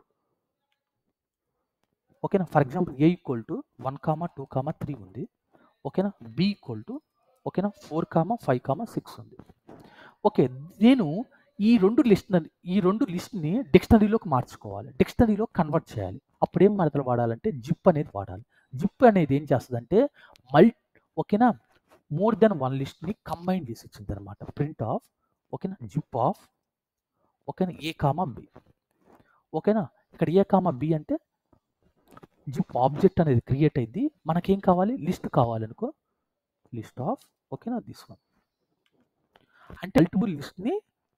ఓకేనా, ఫర్ ఎగ్జాంపుల్ A = 1, 2, 3 ఉంది. ఓకేనా, B = ఓకేనా 4, 5, 6 ఉంది. ఓకే, నేను ఈ రెండు లిస్ట్ని డిక్షనరీలోకి మార్చుకోవాలి, డిక్షనరీలో కన్వర్ట్ చేయాలి. అప్పుడు ఏం మెథడ్ వాడాలంటే జిప్ అనేది వాడాలి. జిప్ అనేది ఏం చేస్తుందంటే ఓకేనా, మోర్ దెన్ వన్ లిస్ట్ని కంబైన్ చేసి ఇచ్చింది అనమాట. ప్రింట్ ఆఫ్, ఓకేనా, జిప్ ఆఫ్, ఓకేనా, A, B. ఓకేనా, ఇక్కడ A, B అంటే జిప్ ఆబ్జెక్ట్ అనేది క్రియేట్ అయింది. మనకేం కావాలి, లిస్ట్ కావాలనుకో, లిస్ట్ ఆఫ్, ఓకేనా, దిస్ వన్. అంటే మల్టిపుల్ లిస్ట్ని,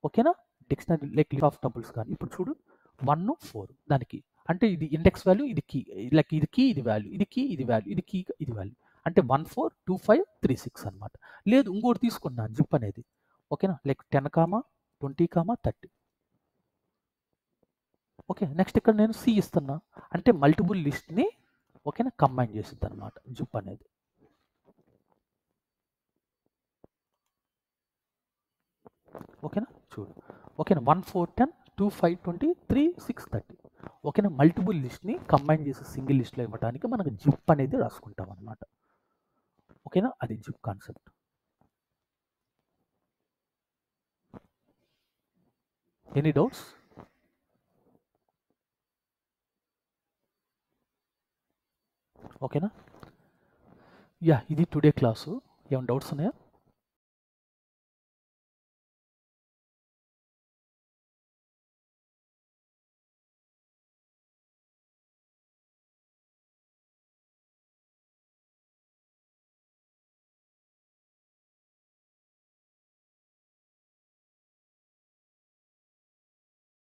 ఓకేనా, dictionary like list of tuples కానీ. ఇప్పుడు చూడు 1, 4 దానికి, అంటే ఇది ఇండెక్స్ వాల్యూ, ఇది కీ, లైక్ ఇది కీ, ఇది వాల్యూ, ఇది కీ, ఇది వాల్యూ, ఇది కీ, ఇది వాల్యూ. అంటే 1, 4, 2, 5, 3, 6 అనమాట. లేదు ఇంకోటి తీసుకున్నా జిప్ అనేది, ఓకేనా, లైక్ 10, 20, 30. ఓకే, నెక్స్ట్ ఇక్కడ నేను సి ఇస్తున్నా, అంటే మల్టిపుల్ లిస్ట్ని, ఓకేనా, కంబైన్ చేసిద్ది అనమాట జిప్ అనేది. ఓకేనా, చూడు, ఓకేనా, 1, 4, 10, 2, 5, 20, 3, 6, 30. ఓకేనా, మల్టిపుల్ లిస్ట్ని కంబైన్ చేసి సింగిల్ లిస్ట్లో ఇవ్వడానికి మనకు జిప్ అనేది రాసుకుంటాం అనమాట. ఓకేనా, అది జిప్ కాన్సెప్ట్. Any doubts? ఓకేనా? యా, ఇది టుడే క్లాసు. ఏమైనా డౌట్స్ ఉన్నాయా?